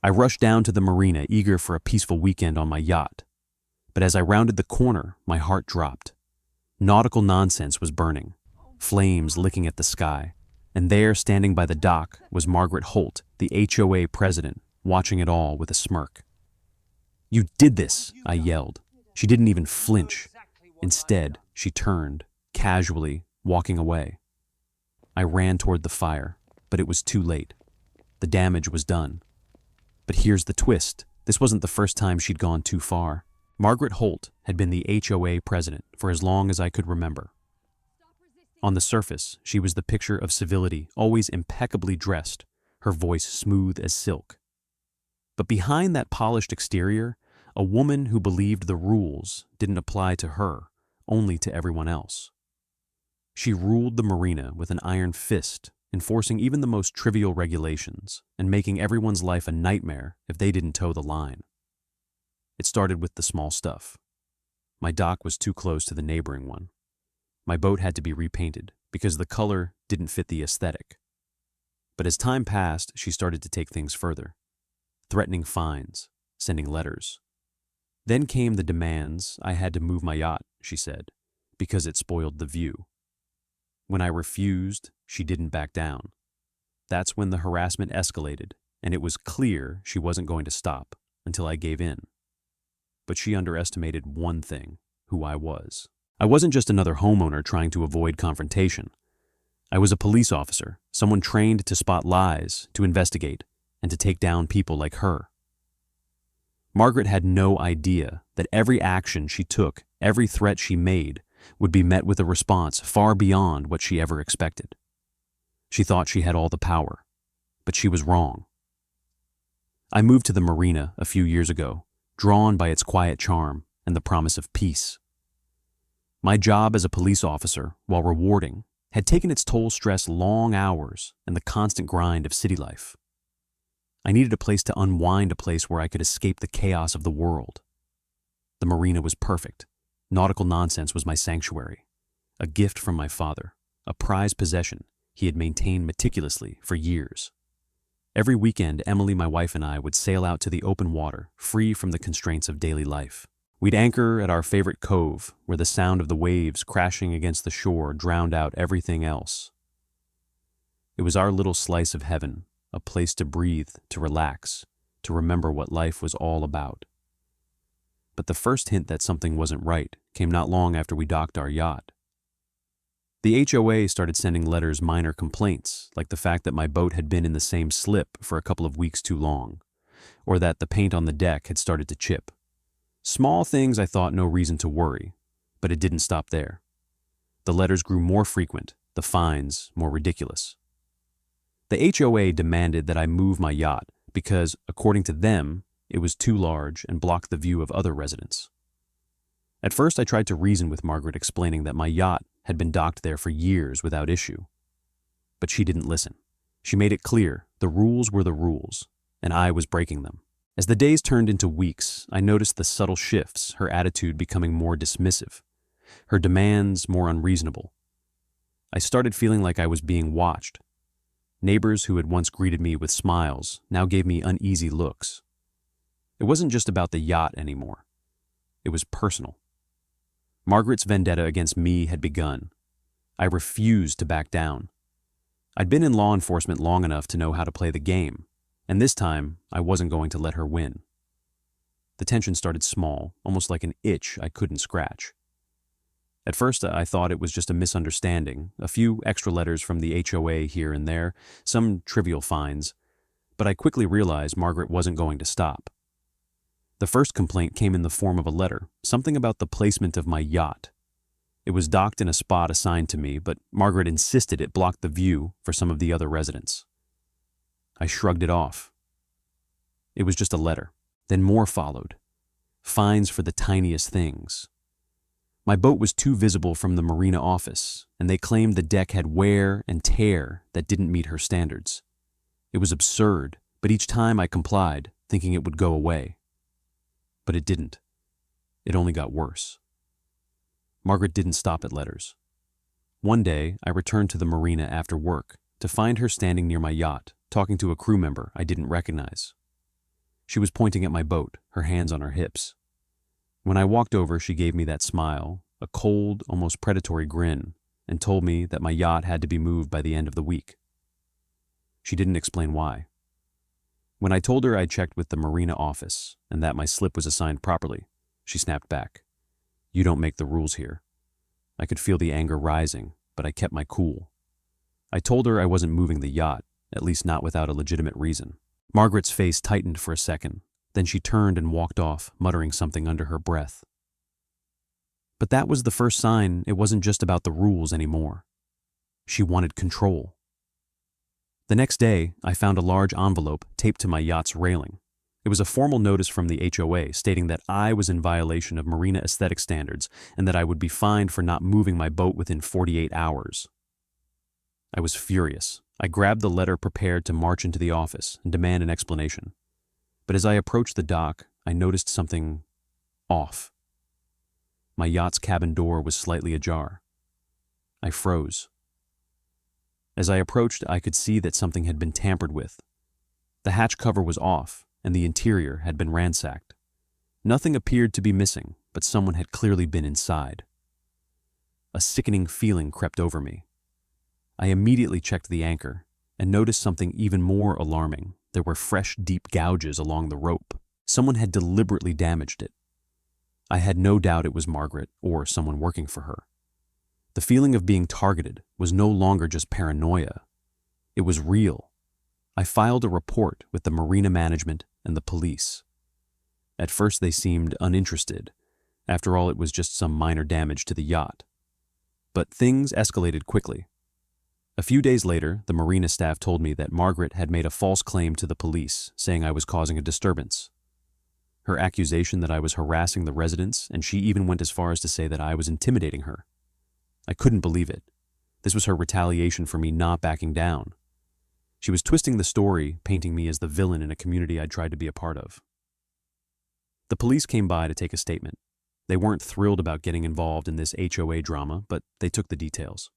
I rushed down to the marina, eager for a peaceful weekend on my yacht. But as I rounded the corner, my heart dropped. Nautical Nonsense was burning, flames licking at the sky, and there, standing by the dock, was Margaret Holt, the HOA president, watching it all with a smirk. "You did this!" I yelled. She didn't even flinch. Instead, she turned, casually, walking away. I ran toward the fire, but it was too late. The damage was done. But here's the twist. This wasn't the first time she'd gone too far. Margaret Holt had been the HOA president for as long as I could remember. On the surface, she was the picture of civility, always impeccably dressed, her voice smooth as silk. But behind that polished exterior, a woman who believed the rules didn't apply to her, only to everyone else. She ruled the marina with an iron fist, enforcing even the most trivial regulations and making everyone's life a nightmare if they didn't toe the line. It started with the small stuff. My dock was too close to the neighboring one. My boat had to be repainted because the color didn't fit the aesthetic. But as time passed, she started to take things further, threatening fines, sending letters. Then came the demands I had to move my yacht, she said, because it spoiled the view. When I refused, she didn't back down. That's when the harassment escalated, and it was clear she wasn't going to stop until I gave in. But she underestimated one thing: who I was. I wasn't just another homeowner trying to avoid confrontation. I was a police officer, someone trained to spot lies, to investigate, and to take down people like her. Margaret had no idea that every action she took, every threat she made, would be met with a response far beyond what she ever expected. She thought she had all the power, but she was wrong. I moved to the marina a few years ago, drawn by its quiet charm and the promise of peace. My job as a police officer, while rewarding, had taken its toll: stress, long hours, and the constant grind of city life. I needed a place to unwind, a place where I could escape the chaos of the world. The marina was perfect. Nautical Nonsense was my sanctuary, a gift from my father, a prized possession he had maintained meticulously for years. Every weekend, Emily, my wife, and I would sail out to the open water, free from the constraints of daily life. We'd anchor at our favorite cove, where the sound of the waves crashing against the shore drowned out everything else. It was our little slice of heaven, a place to breathe, to relax, to remember what life was all about. But the first hint that something wasn't right came not long after we docked our yacht. The HOA started sending letters, minor complaints, like the fact that my boat had been in the same slip for a couple of weeks too long, or that the paint on the deck had started to chip. Small things I thought no reason to worry, but it didn't stop there. The letters grew more frequent, the fines more ridiculous. The HOA demanded that I move my yacht because, according to them, it was too large and blocked the view of other residents. At first, I tried to reason with Margaret, explaining that my yacht had been docked there for years without issue. But she didn't listen. She made it clear the rules were the rules, and I was breaking them. As the days turned into weeks, I noticed the subtle shifts, her attitude becoming more dismissive, her demands more unreasonable. I started feeling like I was being watched. Neighbors who had once greeted me with smiles now gave me uneasy looks. It wasn't just about the yacht anymore. It was personal. Margaret's vendetta against me had begun. I refused to back down. I'd been in law enforcement long enough to know how to play the game, and this time I wasn't going to let her win. The tension started small, almost like an itch I couldn't scratch. At first, I thought it was just a misunderstanding, a few extra letters from the HOA here and there, some trivial fines, but I quickly realized Margaret wasn't going to stop. The first complaint came in the form of a letter, something about the placement of my yacht. It was docked in a spot assigned to me, but Margaret insisted it blocked the view for some of the other residents. I shrugged it off. It was just a letter. Then more followed. Fines for the tiniest things. My boat was too visible from the marina office, and they claimed the deck had wear and tear that didn't meet her standards. It was absurd, but each time I complied, thinking it would go away. But it didn't. It only got worse. Margaret didn't stop at letters. One day, I returned to the marina after work to find her standing near my yacht, talking to a crew member I didn't recognize. She was pointing at my boat, her hands on her hips. When I walked over, she gave me that smile, a cold, almost predatory grin, and told me that my yacht had to be moved by the end of the week. She didn't explain why. When I told her I'd checked with the marina office and that my slip was assigned properly, she snapped back. "You don't make the rules here." I could feel the anger rising, but I kept my cool. I told her I wasn't moving the yacht, at least not without a legitimate reason. Margaret's face tightened for a second, then she turned and walked off, muttering something under her breath. But that was the first sign it wasn't just about the rules anymore. She wanted control. The next day, I found a large envelope taped to my yacht's railing. It was a formal notice from the HOA stating that I was in violation of marina aesthetic standards and that I would be fined for not moving my boat within 48 hours. I was furious. I grabbed the letter prepared to march into the office and demand an explanation. But as I approached the dock, I noticed something off. My yacht's cabin door was slightly ajar. I froze. As I approached, I could see that something had been tampered with. The hatch cover was off, and the interior had been ransacked. Nothing appeared to be missing, but someone had clearly been inside. A sickening feeling crept over me. I immediately checked the anchor and noticed something even more alarming. There were fresh, deep gouges along the rope. Someone had deliberately damaged it. I had no doubt it was Margaret or someone working for her. The feeling of being targeted was no longer just paranoia. It was real. I filed a report with the marina management and the police. At first they seemed uninterested. After all, it was just some minor damage to the yacht. But things escalated quickly. A few days later, the marina staff told me that Margaret had made a false claim to the police, saying I was causing a disturbance. Her accusation that I was harassing the residents, and she even went as far as to say that I was intimidating her. I couldn't believe it. This was her retaliation for me not backing down. She was twisting the story, painting me as the villain in a community I'd tried to be a part of. The police came by to take a statement. They weren't thrilled about getting involved in this HOA drama, but they took the details.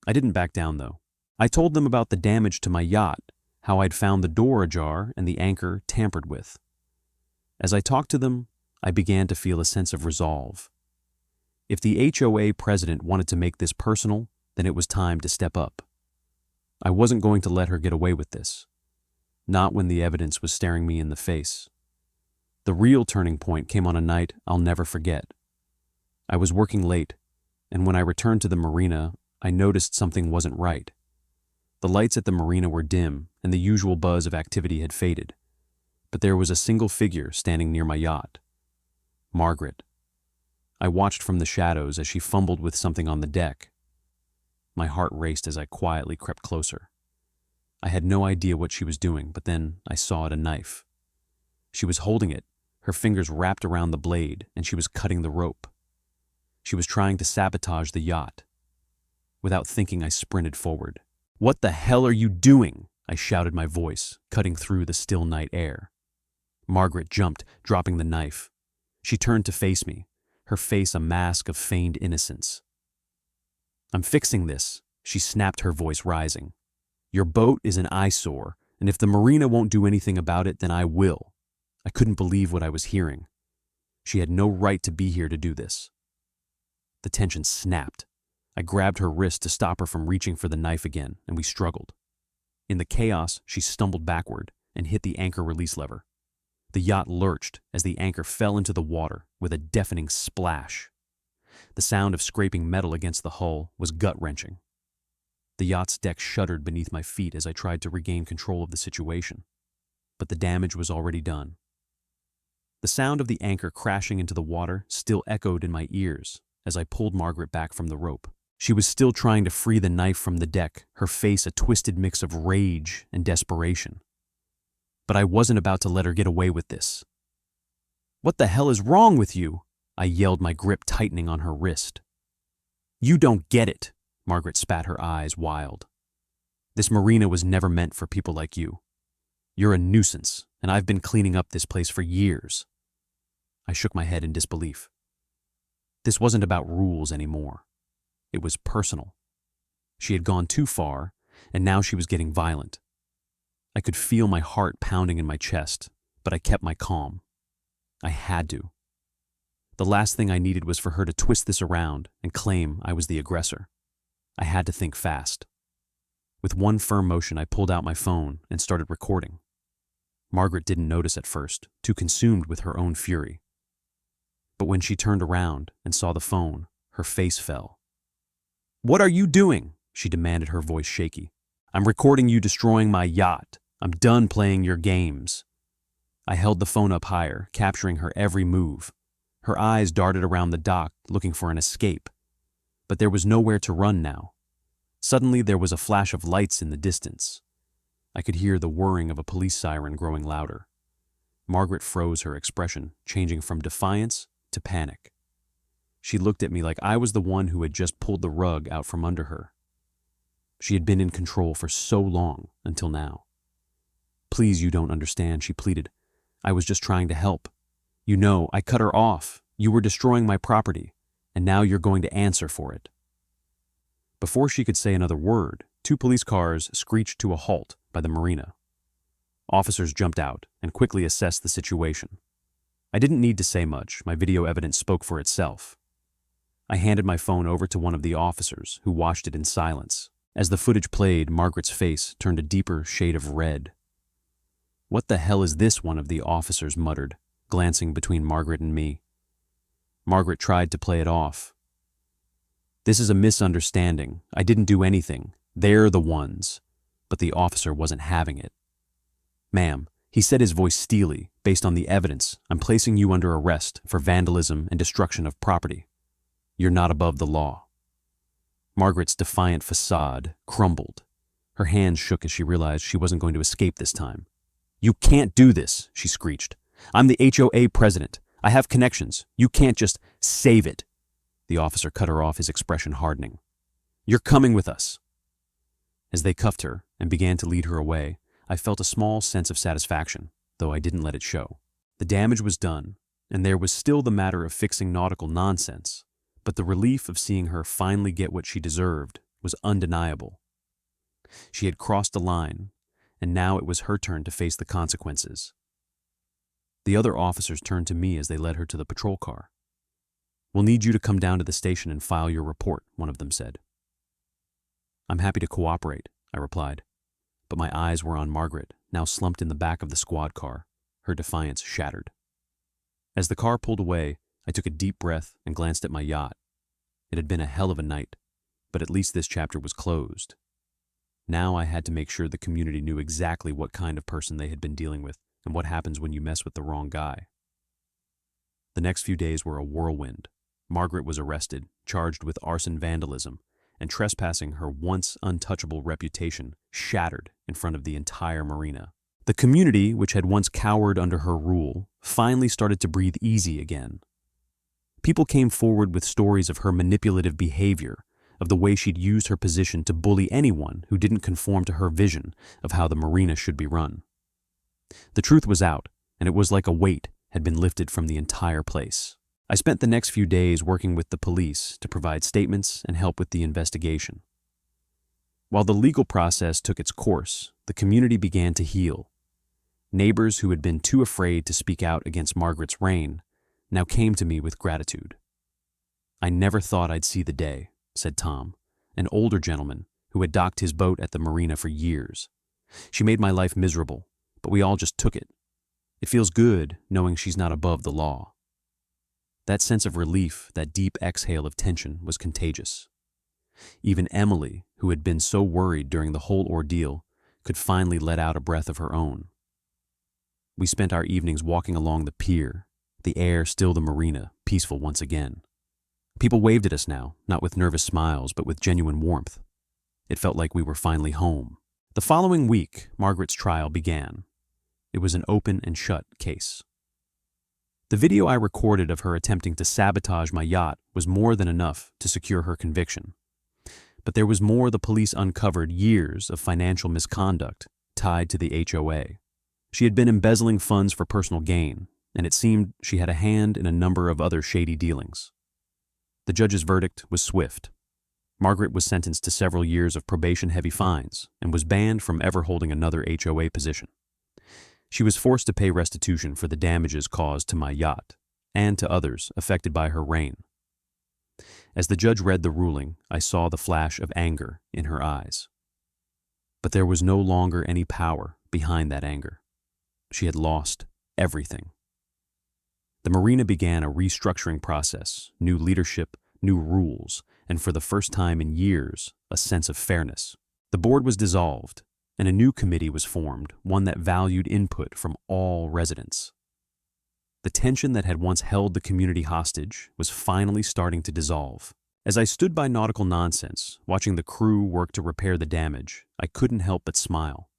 I didn't back down, though. I told them about the damage to my yacht, how I'd found the door ajar and the anchor tampered with. As I talked to them, I began to feel a sense of resolve. If the HOA president wanted to make this personal, then it was time to step up. I wasn't going to let her get away with this. Not when the evidence was staring me in the face. The real turning point came on a night I'll never forget. I was working late, and when I returned to the marina, I noticed something wasn't right. The lights at the marina were dim, and the usual buzz of activity had faded. But there was a single figure standing near my yacht. Margaret. I watched from the shadows as she fumbled with something on the deck. My heart raced as I quietly crept closer. I had no idea what she was doing, but then I saw a knife. She was holding it, her fingers wrapped around the blade, and she was cutting the rope. She was trying to sabotage the yacht. Without thinking, I sprinted forward. "What the hell are you doing?" I shouted, my voice cutting through the still night air. Margaret jumped, dropping the knife. She turned to face me, her face a mask of feigned innocence. "I'm fixing this," she snapped, her voice rising. "Your boat is an eyesore, and if the marina won't do anything about it, then I will." I couldn't believe what I was hearing. She had no right to be here to do this. The tension snapped. I grabbed her wrist to stop her from reaching for the knife again, and we struggled. In the chaos, she stumbled backward and hit the anchor release lever. The yacht lurched as the anchor fell into the water with a deafening splash. The sound of scraping metal against the hull was gut-wrenching. The yacht's deck shuddered beneath my feet as I tried to regain control of the situation. But the damage was already done. The sound of the anchor crashing into the water still echoed in my ears as I pulled Margaret back from the rope. She was still trying to free the knife from the deck, her face a twisted mix of rage and desperation. But I wasn't about to let her get away with this. "What the hell is wrong with you?" I yelled, my grip tightening on her wrist. "You don't get it," Margaret spat, her eyes wild. "This marina was never meant for people like you. You're a nuisance, and I've been cleaning up this place for years." I shook my head in disbelief. This wasn't about rules anymore. It was personal. She had gone too far, and now she was getting violent. I could feel my heart pounding in my chest, but I kept my calm. I had to. The last thing I needed was for her to twist this around and claim I was the aggressor. I had to think fast. With one firm motion, I pulled out my phone and started recording. Margaret didn't notice at first, too consumed with her own fury. But when she turned around and saw the phone, her face fell. "What are you doing?" she demanded, her voice shaky. "I'm recording you destroying my yacht. I'm done playing your games." I held the phone up higher, capturing her every move. Her eyes darted around the dock, looking for an escape. But there was nowhere to run now. Suddenly, there was a flash of lights in the distance. I could hear the whirring of a police siren growing louder. Margaret froze, her expression changing from defiance to panic. She looked at me like I was the one who had just pulled the rug out from under her. She had been in control for so long until now. "Please, you don't understand," she pleaded. "I was just trying to help. You know, I cut her off. You were destroying my property, and now you're going to answer for it." Before she could say another word, 2 police cars screeched to a halt by the marina. Officers jumped out and quickly assessed the situation. I didn't need to say much. My video evidence spoke for itself. I handed my phone over to one of the officers, who watched it in silence. As the footage played, Margaret's face turned a deeper shade of red. "What the hell is this?" one of the officers muttered, glancing between Margaret and me. Margaret tried to play it off. "This is a misunderstanding. I didn't do anything. They're the ones." But the officer wasn't having it. "Ma'am," he said, his voice steely, "based on the evidence, I'm placing you under arrest for vandalism and destruction of property. You're not above the law." Margaret's defiant facade crumbled. Her hands shook as she realized she wasn't going to escape this time. "You can't do this," she screeched. "I'm the HOA president. I have connections. You can't just save it." The officer cut her off, his expression hardening. "You're coming with us." As they cuffed her and began to lead her away, I felt a small sense of satisfaction, though I didn't let it show. The damage was done, and there was still the matter of fixing Nautical Nonsense, but the relief of seeing her finally get what she deserved was undeniable. She had crossed the line, and now it was her turn to face the consequences. The other officers turned to me as they led her to the patrol car. "We'll need you to come down to the station and file your report," one of them said. "I'm happy to cooperate," I replied, but my eyes were on Margaret, now slumped in the back of the squad car, her defiance shattered. As the car pulled away, I took a deep breath and glanced at my yacht. It had been a hell of a night, but at least this chapter was closed. Now I had to make sure the community knew exactly what kind of person they had been dealing with and what happens when you mess with the wrong guy. The next few days were a whirlwind. Margaret was arrested, charged with arson vandalism, and trespassing, her once untouchable reputation shattered in front of the entire marina. The community, which had once cowered under her rule, finally started to breathe easy again. People came forward with stories of her manipulative behavior, of the way she'd used her position to bully anyone who didn't conform to her vision of how the marina should be run. The truth was out, and it was like a weight had been lifted from the entire place. I spent the next few days working with the police to provide statements and help with the investigation. While the legal process took its course, the community began to heal. Neighbors who had been too afraid to speak out against Margaret's reign now came to me with gratitude. "I never thought I'd see the day," said Tom, an older gentleman who had docked his boat at the marina for years. "She made my life miserable, but we all just took it. It feels good knowing she's not above the law." That sense of relief, that deep exhale of tension, was contagious. Even Emily, who had been so worried during the whole ordeal, could finally let out a breath of her own. We spent our evenings walking along the pier, the air still the marina, peaceful once again. People waved at us now, not with nervous smiles, but with genuine warmth. It felt like we were finally home. The following week, Margaret's trial began. It was an open and shut case. The video I recorded of her attempting to sabotage my yacht was more than enough to secure her conviction. But there was more. The police uncovered years of financial misconduct tied to the HOA. She had been embezzling funds for personal gain, and it seemed she had a hand in a number of other shady dealings. The judge's verdict was swift. Margaret was sentenced to several years of probation-heavy fines and was banned from ever holding another HOA position. She was forced to pay restitution for the damages caused to my yacht and to others affected by her reign. As the judge read the ruling, I saw the flash of anger in her eyes. But there was no longer any power behind that anger. She had lost everything. The marina began a restructuring process, new leadership, new rules, and for the first time in years, a sense of fairness. The board was dissolved, and a new committee was formed, one that valued input from all residents. The tension that had once held the community hostage was finally starting to dissolve. As I stood by Nautical Nonsense, watching the crew work to repair the damage, I couldn't help but smile.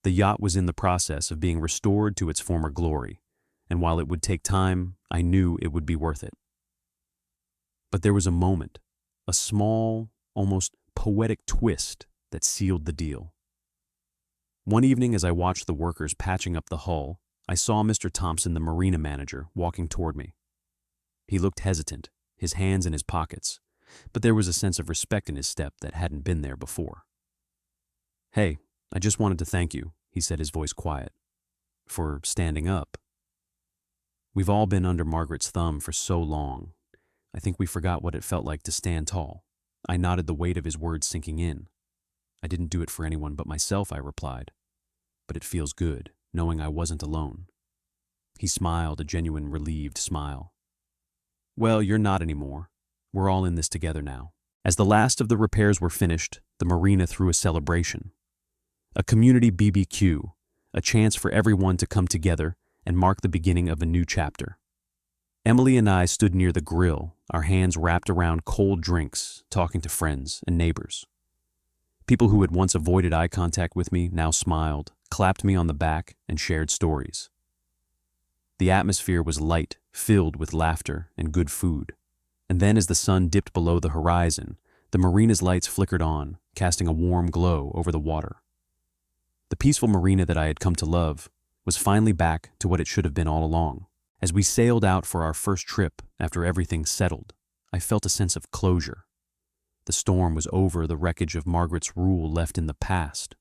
The yacht was in the process of being restored to its former glory, and while it would take time, I knew it would be worth it. But there was a moment, a small, almost poetic twist that sealed the deal. One evening as I watched the workers patching up the hull, I saw Mr. Thompson, the marina manager, walking toward me. He looked hesitant, his hands in his pockets, but there was a sense of respect in his step that hadn't been there before. "Hey, I just wanted to thank you," he said, his voice quiet, "for standing up. We've all been under Margaret's thumb for so long. I think we forgot what it felt like to stand tall." I nodded, the weight of his words sinking in. "I didn't do it for anyone but myself," I replied. "But it feels good, knowing I wasn't alone." He smiled, a genuine relieved smile. "Well, you're not anymore. We're all in this together now." As the last of the repairs were finished, the marina threw a celebration. A community BBQ, a chance for everyone to come together and mark the beginning of a new chapter. Emily and I stood near the grill, our hands wrapped around cold drinks, talking to friends and neighbors. People who had once avoided eye contact with me now smiled, clapped me on the back, and shared stories. The atmosphere was light, filled with laughter and good food. And then as the sun dipped below the horizon, the marina's lights flickered on, casting a warm glow over the water. The peaceful marina that I had come to love was finally back to what it should have been all along. As we sailed out for our first trip after everything settled, I felt a sense of closure. The storm was over, the wreckage of Margaret's rule left in the past.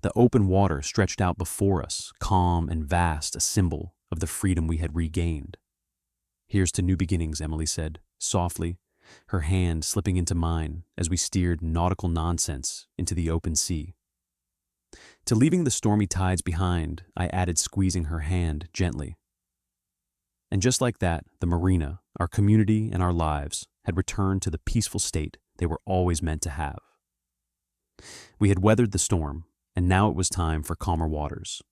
The open water stretched out before us, calm and vast, a symbol of the freedom we had regained. "Here's to new beginnings," Emily said, softly, her hand slipping into mine as we steered Nautical Nonsense into the open sea. To leaving the stormy tides behind, I added, squeezing her hand gently. And just like that, the marina, our community, and our lives had returned to the peaceful state they were always meant to have. We had weathered the storm, and now it was time for calmer waters.